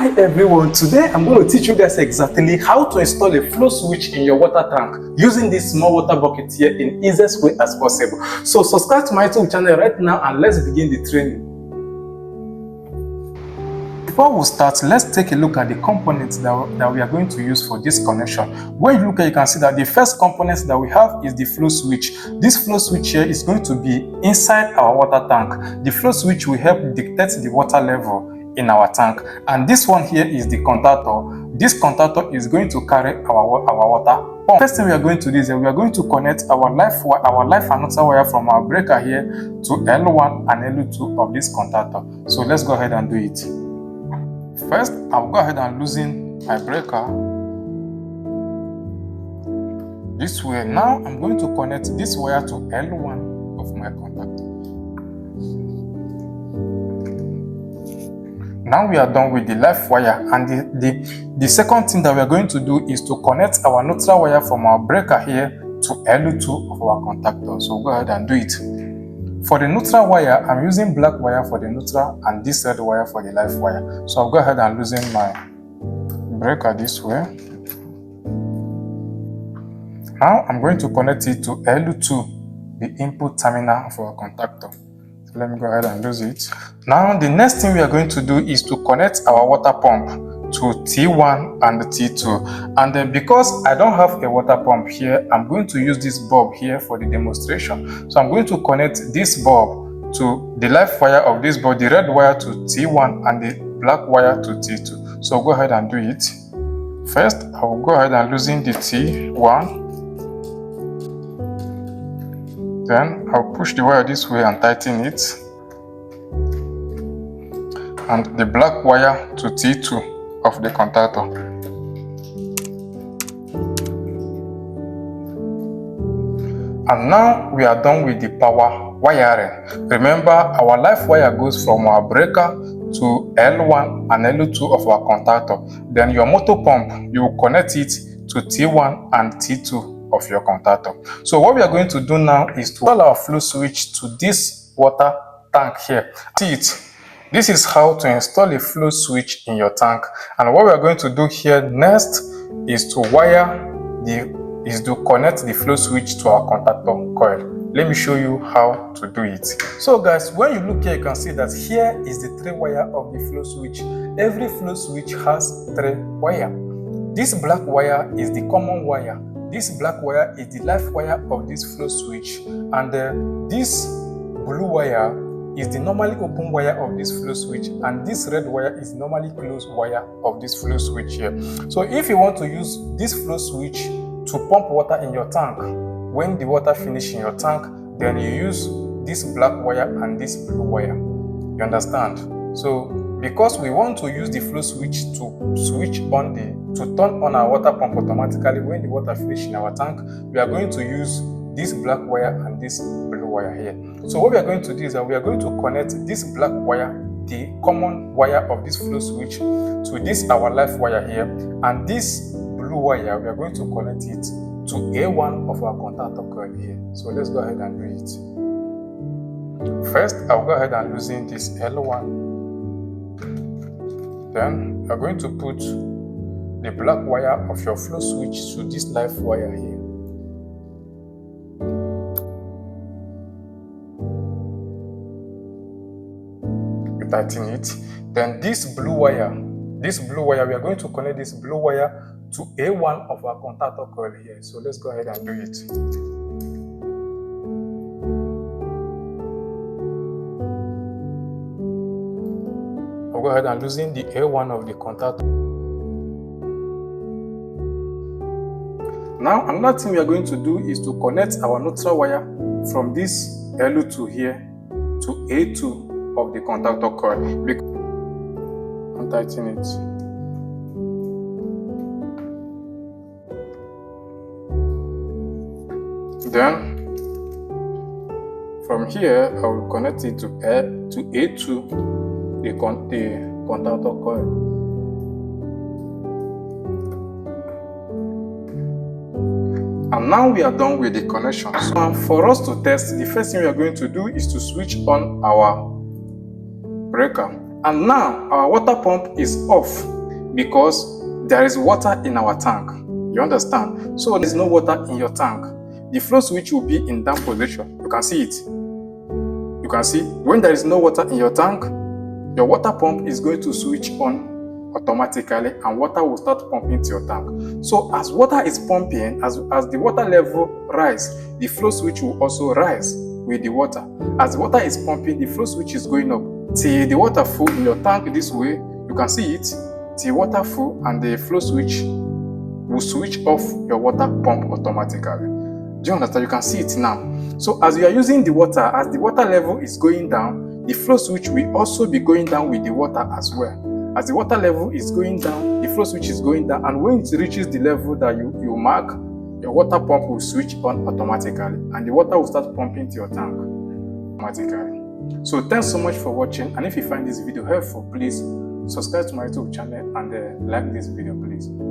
Hi everyone, today I'm going to teach you guys exactly how to install a flow switch in your water tank using this small water bucket here in easiest way as possible. So subscribe to my YouTube channel right now and let's begin the training. Before we start, let's take a look at the components that we are going to use for this connection. When you look at, you can see that the first component that we have is the flow switch. This flow switch here is going to be inside our water tank. The flow switch will help dictate the water level in our tank, and this one here is the contactor. This contactor is going to carry our water pump. First thing we are going to do is that we are going to connect our life and neutral wire from our breaker here to L1 and L2 of this contactor. So let's go ahead and do it. First, I'll go ahead and loosen my breaker this way. Now I'm going to connect this wire to L1 of my contactor. Now we are done with the live wire, and the second thing that we are going to do is to connect our neutral wire from our breaker here to L2 of our contactor. So go ahead and do it. For the neutral wire, I'm using black wire for the neutral and this red wire for the live wire. So I'll go ahead and loosen my breaker this way. Now I'm going to connect it to L2, the input terminal of our contactor. So let me go ahead and lose it. Now the next thing we are going to do is to connect our water pump to T1 and T2. And then because I don't have a water pump here, I'm going to use this bulb here for the demonstration. So I'm going to connect this bulb to the live wire of this bulb, the red wire to T1 and the black wire to T2. So go ahead and do it. First, I will go ahead and loosen the T1. Then I'll push the wire this way and tighten it. And the black wire to T2 of the contactor. And now we are done with the power wiring. Remember, our live wire goes from our breaker to L1 and L2 of our contactor. Then your motor pump, you will connect it to T1 and T2 of your contactor. So what we are going to do now is to install our flow switch to this water tank here. See it. This is how to install a flow switch in your tank. And what we are going to do here next is to connect the flow switch to our contactor coil. Let me show you how to do it. So guys, when you look here, you can see that here is the 3 wire of the flow switch. Every flow switch has 3 wire. This black wire is the common wire. This black wire is the live wire of this flow switch, and this blue wire is the normally open wire of this flow switch, and this red wire is normally closed wire of this flow switch here. So if you want to use this flow switch to pump water in your tank, when the water finishes in your tank, then you use this black wire and this blue wire. You understand? So because we want to use the flow switch to turn on our water pump automatically when the water finishes in our tank, we are going to use this black wire and this blue wire here. So what we are going to do is that we are going to connect this black wire, the common wire of this flow switch, to this our live wire here, and this blue wire we are going to connect it to A1 of our contactor coil here. So let's go ahead and do it. First, I'll go ahead and loosen this L1. Then we are going to put the black wire of your flow switch to this live wire here. Tighten it. Then this blue wire, we are going to connect this blue wire to A1 of our contactor coil here. So let's go ahead and do it. I'll go ahead and loosen the A1 of the contactor. Now another thing we are going to do is to connect our neutral wire from this L2 here to A2 of the contactor coil. And tighten it. Then from here I will connect it to A2, the contactor coil. And now we are done with the connection. So for us to test, the first thing we are going to do is to switch on our breaker. And now our water pump is off because there is water in our tank. You understand? So there is no water in your tank. The flow switch will be in down position. You can see it. You can see when there is no water in your tank, your water pump is going to switch on automatically and water will start pumping to your tank. So as water is pumping, as the water level rise, the flow switch will also rise with the water. As the water is pumping, the flow switch is going up till the water full in your tank this way. You can see it till water full and the flow switch will switch off your water pump automatically. Do you understand? You can see it now. So as you are using the water, as the water level is going down, the flow switch will also be going down with the water as well. As the water level is going down, the flow switch is going down, and when it reaches the level that you mark, your water pump will switch on automatically and the water will start pumping to your tank automatically. So thanks so much for watching, and if you find this video helpful, please subscribe to my YouTube channel and like this video, please.